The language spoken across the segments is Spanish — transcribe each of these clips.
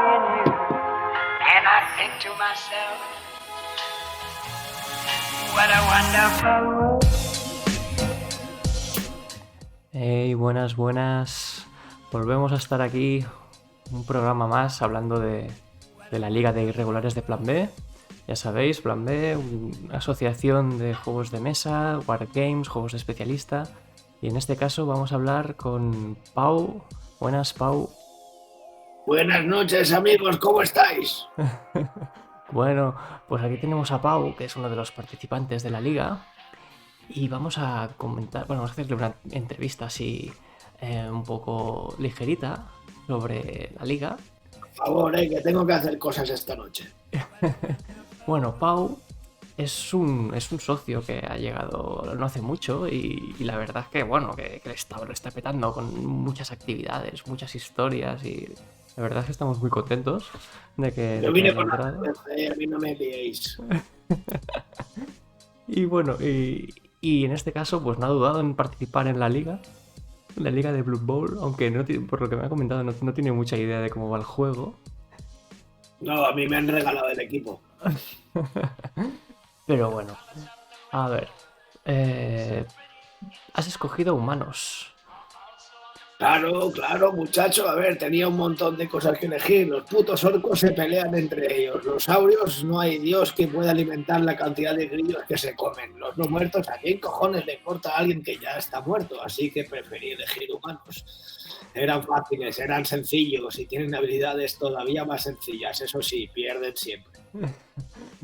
in you, and I think to myself, what a wonderful world. Hey, buenas, buenas. Volvemos a estar aquí, un programa más hablando de la Liga de Irregulares de Plan B. Ya sabéis, Plan B, una asociación de juegos de mesa, wargames, juegos de especialista. Y en este caso vamos a hablar con Pau. Buenas, Pau. Buenas noches, amigos, ¿cómo estáis? Bueno, pues aquí tenemos a Pau, que es uno de los participantes de la liga. Y vamos a comentar, bueno, vamos a hacerle una entrevista así un poco ligerita sobre la liga. Por favor, que tengo que hacer cosas esta noche. Bueno, Pau es un socio que ha llegado no hace mucho y la verdad es que, bueno, que lo está petando con muchas actividades, muchas historias y la verdad es que estamos muy contentos de que Yo vine haya por la entrado. cerveza, a mí no me liéis. Y bueno, y en este caso pues no ha dudado en participar en la liga de Blood Bowl, aunque no tiene, por lo que me ha comentado no tiene mucha idea de cómo va el juego. No, a mí me han regalado el equipo. Pero bueno, a ver, has escogido humanos. Claro, muchacho, a ver, tenía un montón de cosas que elegir. Los putos orcos se pelean entre ellos. Los saurios, no hay dios que pueda alimentar la cantidad de grillos que se comen. Los no muertos, ¿a quién cojones le importa a alguien que ya está muerto? Así que preferí elegir humanos. Eran fáciles, eran sencillos y tienen habilidades todavía más sencillas. Eso sí, pierden siempre.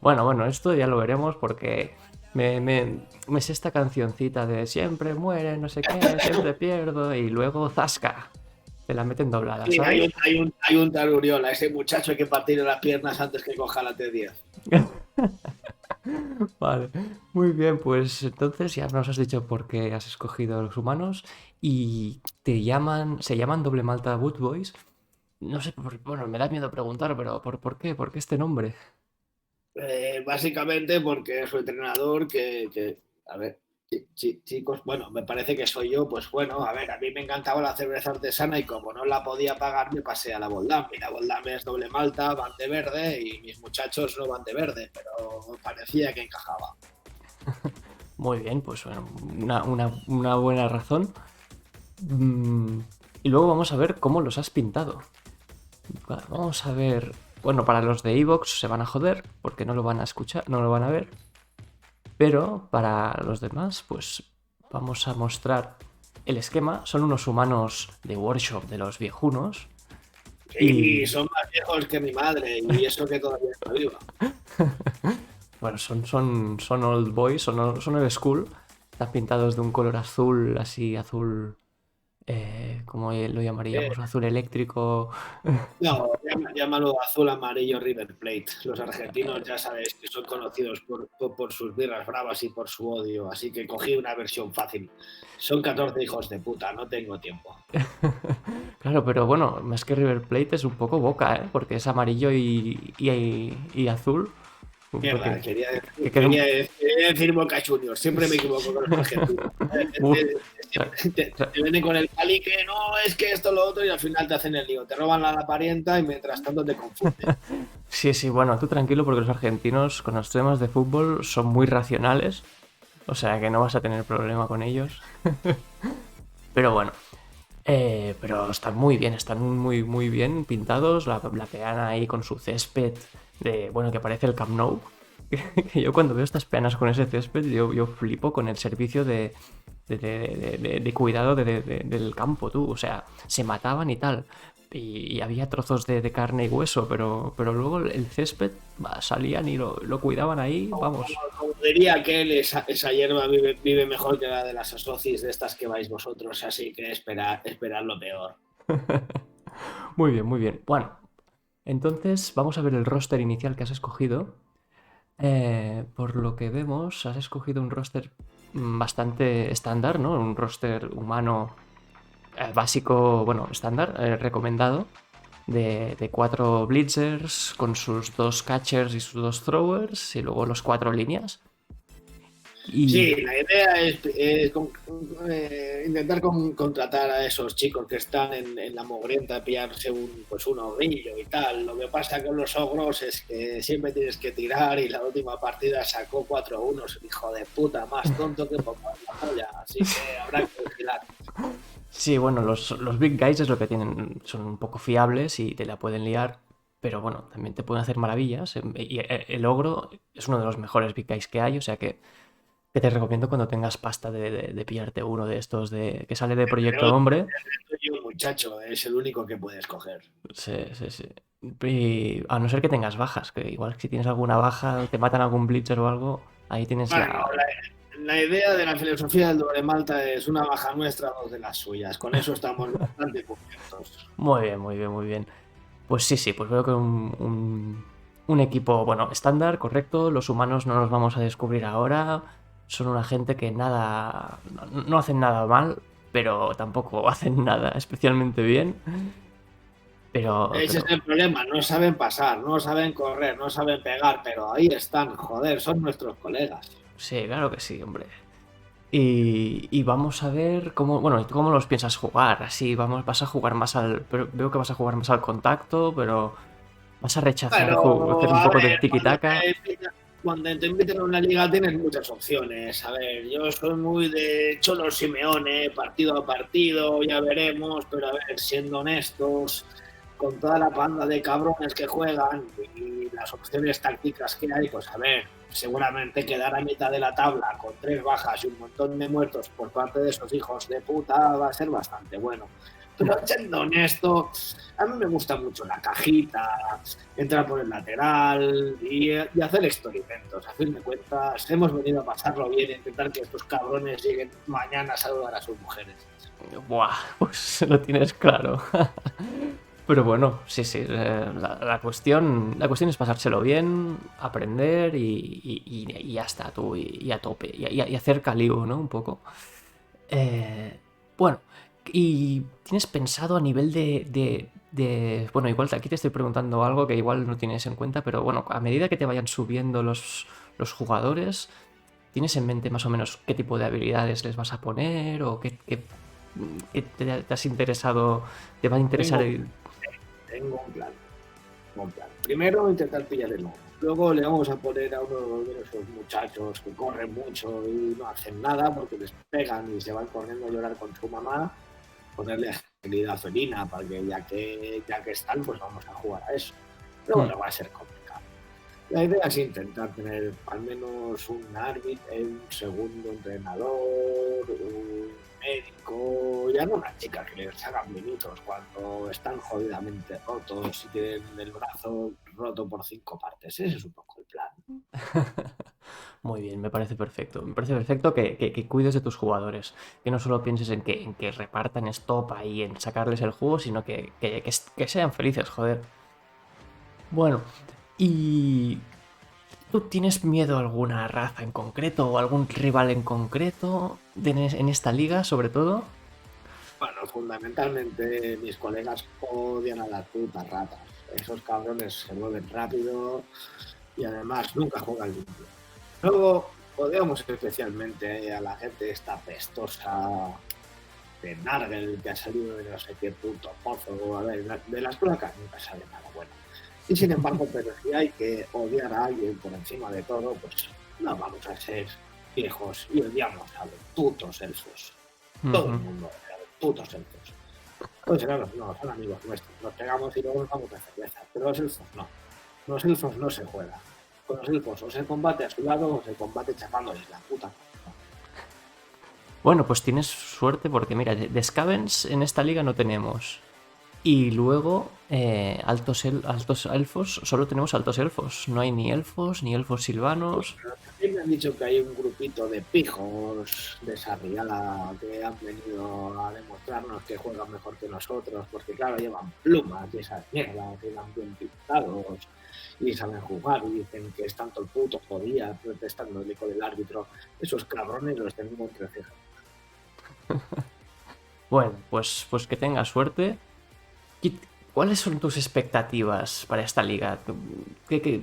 Bueno, esto ya lo veremos porque me sé esta cancioncita de siempre muere, no sé qué, siempre pierdo y luego zasca. Te la meten doblada, Sí, ¿sabes? hay un tal Uriola, ese muchacho hay que partirle las piernas antes que coja la T10. Vale, muy bien, pues entonces ya nos has dicho por qué has escogido a los humanos y se llaman Doble Malta Boot Boys. No sé, bueno, me da miedo preguntar, pero ¿por qué? ¿Por qué este nombre? Básicamente porque su entrenador, a ver, chicos, bueno, me parece que soy yo, pues bueno, a ver, a mí me encantaba la cerveza artesana y como no la podía pagar me pasé a la Boldam. Y la Boldam es doble malta, van de verde y mis muchachos no van de verde, pero parecía que encajaba. Muy bien, pues bueno, una buena razón. Mm, y luego vamos a ver cómo los has pintado. Vamos a ver. Bueno, para los de Evox se van a joder porque no lo van a escuchar, no lo van a ver. Pero para los demás, pues vamos a mostrar el esquema. Son unos humanos de workshop de los viejunos. Sí, son más viejos que mi madre y eso que todavía está viva. Bueno, son old boys, son old school. Están pintados de un color azul, así azul. ¿Cómo lo llamaríamos? Azul eléctrico. No, llámalo azul amarillo River Plate. Los argentinos ya sabéis que son conocidos por sus birras bravas y por su odio, así que cogí una versión fácil. Son 14 hijos de puta, no tengo tiempo. Claro, pero bueno, más que River Plate es un poco Boca, ¿eh? Porque es amarillo y azul. Mierda, Porque que queda quería decir Boca Juniors, siempre me equivoco con los argentinos. Uf, Te vienen con el pali que no, es que esto, lo otro, y al final te hacen el lío. Te roban la parienta y mientras tanto te confunden. sí, bueno, tú tranquilo porque los argentinos con los temas de fútbol son muy racionales. O sea que no vas a tener problema con ellos. Pero bueno. Pero están muy bien pintados. La peana ahí con su césped bueno, que parece el Camp Nou. Que yo cuando veo estas peanas con ese césped, yo flipo con el servicio de cuidado del campo, tú. O sea, se mataban y tal. Y había trozos de carne y hueso, pero luego el césped salían y lo cuidaban ahí, vamos. Como diría aquel, esa hierba vive mejor que la de las asocis de estas que vais vosotros, así que esperad lo peor. Muy bien, muy bien. Bueno, entonces vamos a ver el roster inicial que has escogido. Por lo que vemos, has escogido un roster bastante estándar, ¿no? Un roster humano básico, bueno, estándar, recomendado, de 4 blitzers con sus 2 catchers y sus 2 throwers, y luego los 4 líneas. Y Sí, la idea es intentar contratar a esos chicos que están en la mogrienta, pillarse un ogrillo y tal. Lo que pasa con los ogros es que siempre tienes que tirar y la última partida sacó 4-1, es un hijo de puta, más tonto que por la polla. Así que habrá que vigilar. sí, bueno, los big guys es lo que tienen, son un poco fiables y te la pueden liar, pero bueno, también te pueden hacer maravillas. Y el ogro es uno de los mejores big guys que hay, o sea que te recomiendo cuando tengas pasta de pillarte uno de estos que sale de Proyecto Pero Hombre. el muchacho es el único que puedes coger. Sí, sí, sí. Y a no ser que tengas bajas, que igual si tienes alguna baja, te matan algún blitzer o algo, ahí tienes Bueno, la... la idea de la filosofía del doble malta es una baja nuestra, dos de las suyas. Con eso estamos bastante cubiertos. Muy bien, muy bien, muy bien. Pues sí, sí, pues veo que un equipo, bueno, estándar, correcto. Los humanos no nos vamos a descubrir ahora. Son una gente que nada, no hacen nada mal, pero tampoco hacen nada especialmente bien. Ese es Pero, el problema, no saben pasar, no saben correr, no saben pegar, pero ahí están, joder, son nuestros colegas. sí, claro que sí, hombre. Y vamos a ver cómo, bueno, ¿tú cómo los piensas jugar? Así, vas a jugar más pero veo que vas a jugar más al contacto, pero vas a rechazar hacer Pero, un a poco de ver, tiki-taka. cuando te inviten a una liga tienes muchas opciones. A ver, yo soy muy de Cholo Simeone, partido a partido, ya veremos, pero a ver, siendo honestos, con toda la banda de cabrones que juegan y las opciones tácticas que hay, pues a ver, seguramente quedar a mitad de la tabla con 3 bajas y un montón de muertos por parte de esos hijos de puta va a ser bastante bueno. Pero siendo honesto, a mí me gusta mucho la cajita, entrar por el lateral y hacer experimentos. A fin de cuentas, hemos venido a pasarlo bien e intentar que estos cabrones lleguen mañana a saludar a sus mujeres. Buah, pues lo tienes claro. Pero bueno, sí, sí. La cuestión es pasárselo bien, aprender y ya está, tú, y a tope. Y hacer caliu, ¿no? Un poco. Eh, bueno, ¿y tienes pensado a nivel bueno, igual aquí te estoy preguntando algo que igual no tienes en cuenta, pero bueno, a medida que te vayan subiendo los jugadores, ¿tienes en mente más o menos qué tipo de habilidades les vas a poner o qué te has interesado, te va a interesar Tengo, el... tengo un plan. Un plan. Primero intentar pillar el mono. Luego le vamos a poner a uno de esos muchachos que corren mucho y no hacen nada porque les pegan y se van corriendo a llorar con su mamá, ponerle agilidad felina para que ya que están, pues vamos a jugar a eso. Pero Hmm. bueno, va a ser complicado. La idea es intentar tener al menos un árbitro, un segundo entrenador, un médico, ya no una chica que les hagan minutos cuando están jodidamente rotos y tienen el brazo roto por 5 partes. Ese es un poco el plan. Muy bien, me parece perfecto. Me parece perfecto que cuides de tus jugadores. Que no solo pienses en que repartan estopa y en sacarles el jugo, sino que sean felices, joder. Bueno, ¿y tú tienes miedo a alguna raza en concreto o algún rival en concreto en esta liga, sobre todo? Bueno, fundamentalmente mis colegas odian a las putas ratas. Esos cabrones se mueven rápido y además nunca juegan limpio. Luego odiamos especialmente a la gente esta pestosa de Nargel que ha salido de no sé qué puto pozo. A ver, de las placas nunca sale nada bueno. Y sin embargo, pero si hay que odiar a alguien por encima de todo, pues no vamos a ser viejos y odiamos a los putos elfos. Todo el Ujú. mundo odia a los putos elfos. Pues claro, no, son amigos nuestros. Nos pegamos y luego nos vamos a cerveza. Pero los elfos no. Los elfos no se juega. Con los elfos o se combate a su lado o se combate chapándoles la puta. Bueno, pues tienes suerte porque mira, de Scavens en esta liga no tenemos. Y luego, altos elfos, solo tenemos altos elfos. No hay ni elfos silvanos. También me han dicho que hay un grupito de pijos de Sarriala que han venido a demostrarnos que juegan mejor que nosotros, porque claro, llevan plumas y esas mierdas, y van bien pintados y saben jugar y dicen que están todo el puto día protestando con el árbitro. Esos cabrones los tenemos entre cejas. Bueno, pues que tengas suerte. ¿Cuáles son tus expectativas para esta liga?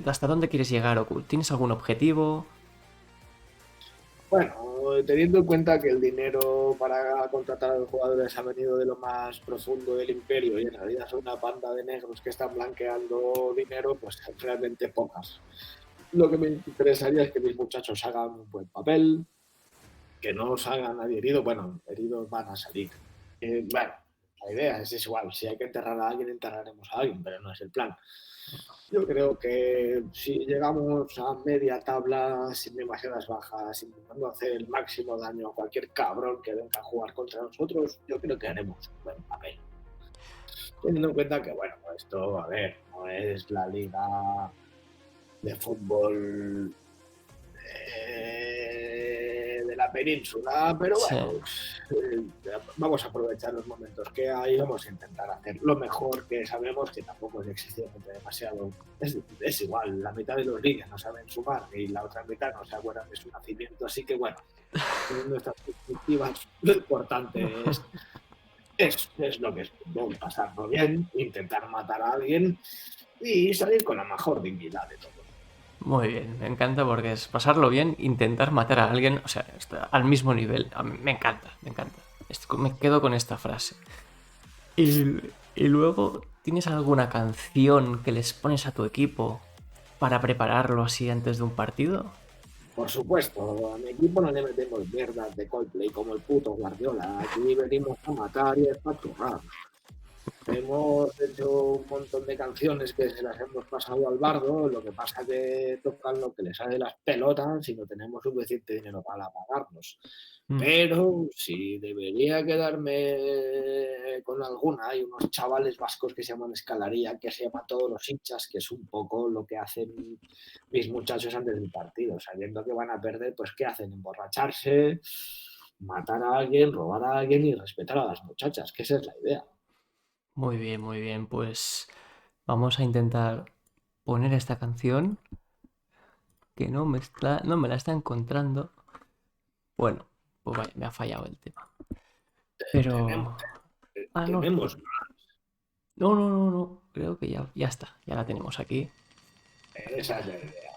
¿Hasta dónde quieres llegar? ¿Tienes algún objetivo? Bueno, teniendo en cuenta que el dinero para contratar a los jugadores ha venido de lo más profundo del imperio y en realidad son una banda de negros que están blanqueando dinero, pues realmente pocas. Lo que me interesaría es que mis muchachos hagan un buen papel, que no salga nadie herido. Bueno, heridos van a salir. Bueno, la idea es igual. Si hay que enterrar a alguien, enterraremos a alguien, pero no es el plan. Yo creo que si llegamos a media tabla, sin demasiadas bajas, intentando hacer el máximo daño a cualquier cabrón que venga a jugar contra nosotros, yo creo que haremos un buen papel. Teniendo en cuenta que, bueno, esto, a ver, no es la liga de fútbol de la península, pero Sí. bueno, vamos a aprovechar los momentos que hay, vamos a intentar hacer lo mejor que sabemos, que tampoco es excesivamente demasiado. Es igual, la mitad de los niños no saben sumar y la otra mitad no se acuerdan de su nacimiento, así que bueno, en nuestras perspectivas, lo importante es lo que es fútbol, pasarlo bien, intentar matar a alguien y salir con la mejor dignidad de todo. Muy bien, me encanta porque es pasarlo bien, intentar matar a alguien, o sea, está al mismo nivel. A mí me encanta, me encanta. Me quedo con esta frase. Y luego, ¿tienes alguna canción que les pones a tu equipo para prepararlo así antes de un partido? Por supuesto, a mi equipo no le metemos mierdas de Coldplay como el puto Guardiola. Aquí venimos a matar y a espachurrar. Hemos hecho un montón de canciones que se las hemos pasado al bardo, lo que pasa que tocan lo que les sale de las pelotas y no tenemos suficiente dinero para pagarnos. Pero si debería quedarme con alguna, hay unos chavales vascos que se llaman Escalaría, que se llama Todos los hinchas, que es un poco lo que hacen mis muchachos antes del partido, sabiendo que van a perder, pues ¿qué hacen? Emborracharse, matar a alguien, robar a alguien y respetar a las muchachas, que esa es la idea. Muy bien, muy bien. Pues vamos a intentar poner esta canción que no me la está encontrando. Bueno, pues vaya, me ha fallado el tema. Tenemos, Pero... Ah, no. tenemos No, no, no, no. Creo que ya está. Ya la tenemos aquí. esa es la idea.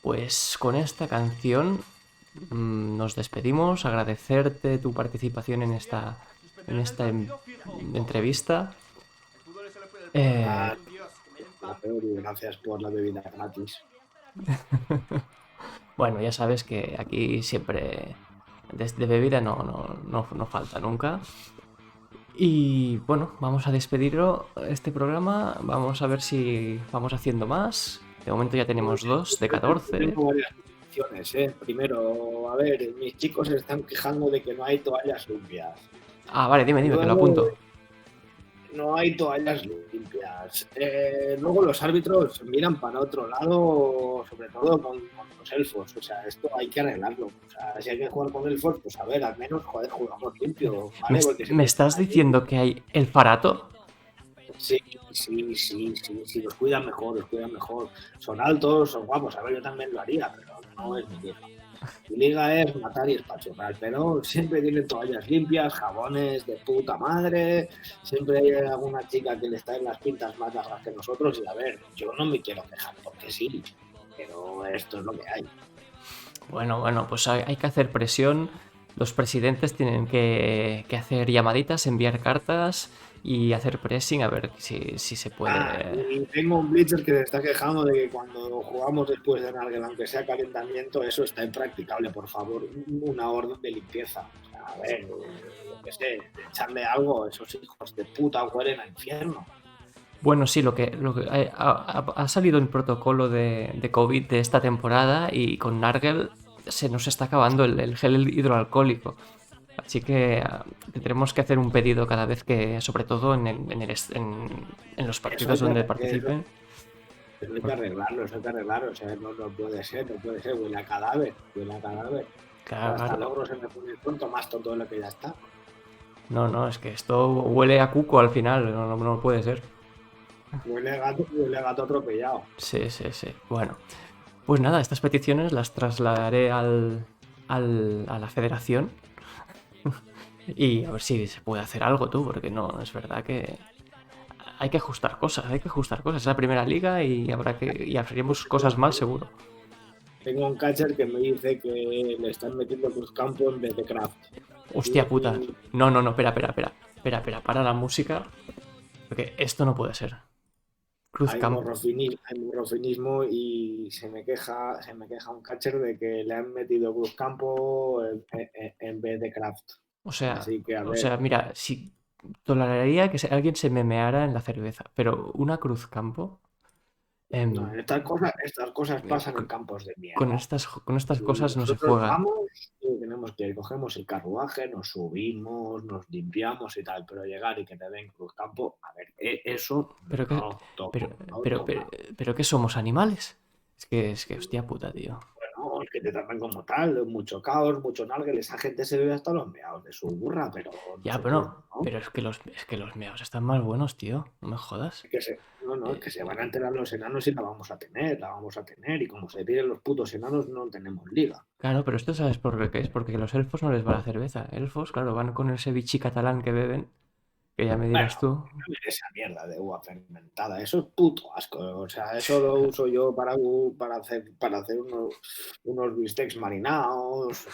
Pues con esta canción nos despedimos. Agradecerte tu participación en esta entrevista. Ah, gracias por la bebida gratis. Bueno, ya sabes que aquí siempre de bebida no falta nunca. Y bueno, vamos a despedirlo este programa. Vamos a ver si vamos haciendo más. De momento ya tenemos 2 de 14. Tengo varias peticiones, ¿eh? Primero, a ver, mis chicos se están quejando de que no hay toallas limpias. Ah, vale, dime, que lo Luego, apunto. no hay toallas limpias. Luego los árbitros miran para otro lado, sobre todo con los elfos. O sea, esto hay que arreglarlo. O sea, si hay que jugar con elfos, pues a ver, al menos, joder, jugamos limpio. ¿Vale? ¿Me estás diciendo que hay el farato? Sí, sí, los cuidan mejor, los cuidan mejor. Son altos, son guapos. A ver, yo también lo haría, pero no es mi liga. Mi liga es matar y espachurrar, pero siempre tienen toallas limpias, jabones de puta madre. Siempre hay alguna chica que le está en las pintas más largas que nosotros. Y a ver, yo no me quiero quejar porque sí, pero esto es lo que hay. Bueno, pues hay que hacer presión. Los presidentes tienen que hacer llamaditas, enviar cartas y hacer pressing a ver si se puede. Y tengo un Blitzer que se está quejando de que cuando jugamos después de Nargel, aunque sea calentamiento, eso está impracticable. Por favor, una orden de limpieza. O sea, a ver, yo qué sé, echarle algo, esos hijos de puta huelen a infierno. Bueno, sí, lo que ha salido el protocolo de COVID de esta temporada y con Nargel se nos está acabando el gel hidroalcohólico. Así que tendremos que hacer un pedido cada vez que, sobre todo en los partidos donde participen. Eso hay que arreglarlo, o sea, no puede ser, huele a cadáver. Claro, Hasta claro. logro se me pone tonto, más tonto de lo que ya está. No, es que esto huele a cuco al final, no puede ser. Huele a gato atropellado. Sí. Bueno, pues nada, estas peticiones las trasladaré a la federación y a ver si se puede hacer algo tú, porque no, es verdad que hay que ajustar cosas, Es la primera liga y haremos cosas más seguro. Tengo un catcher que me dice que le están metiendo Cruzcampo en vez de Kraft. Hostia puta. No, espera, para la música. Porque esto no puede ser. Cruzcampo. Hay morrofinismo y se me queja un catcher de que le han metido Cruzcampo en vez de Kraft. O sea, Así que, a ver. mira, si toleraría que alguien se memeara en la cerveza, pero una Cruzcampo. No, estas cosas pasan en campos de Con mierda. estas cosas no se Nosotros juega. vamos y tenemos que ir, cogemos el carruaje, nos subimos, nos limpiamos y tal, pero llegar y que te den Cruzcampo, a ver, eso Pero que, no toca, no toca. pero que somos animales. Es que, hostia puta, tío. Bueno, es que te tratan como tal, mucho caos, mucho nalgues, esa gente se bebe hasta los meados de su burra, pero Ya, nosotros no. pero es que los meados están más buenos, tío. No me jodas. Es que se van a enterar los enanos y la vamos a tener, y como se piden los putos enanos no tenemos liga. Claro, pero esto sabes por qué es, porque a los elfos no les va la cerveza. Elfos, claro, van con ese bichi catalán que beben, que ya me dirás tú. Esa mierda de uva fermentada, eso es puto asco. O sea, eso lo uso yo para hacer unos bistecs marinados,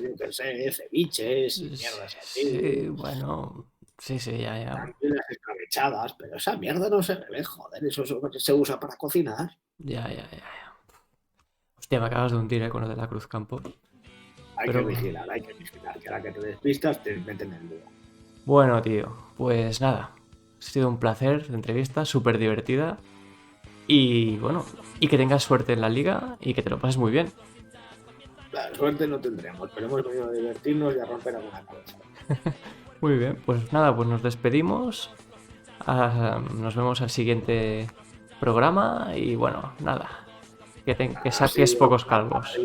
yo qué sé, ceviches y mierdas así. Sí, bueno, sí, ya. Tranquilas escabechadas, pero esa mierda no se bebe, joder, eso se usa para cocinar. Ya. Hostia, me acabas de hundir, con lo de la Cruzcampo. Hay que vigilar, que a la que te despistas te meten en el lío. Bueno, tío, pues nada. Ha sido un placer de entrevista, súper divertida. Y bueno, y que tengas suerte en la liga y que te lo pases muy bien. La suerte no tendremos, pero hemos venido a divertirnos y a romper alguna cosa. Muy bien, pues nada, pues nos despedimos. Nos vemos al siguiente programa y bueno, nada. Que saques pocos calvos.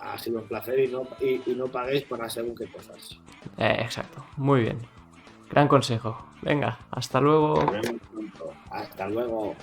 Ha sido un placer y no paguéis para según qué cosas. Exacto, muy bien. Gran consejo. Venga, hasta luego. Nos vemos pronto. Hasta luego.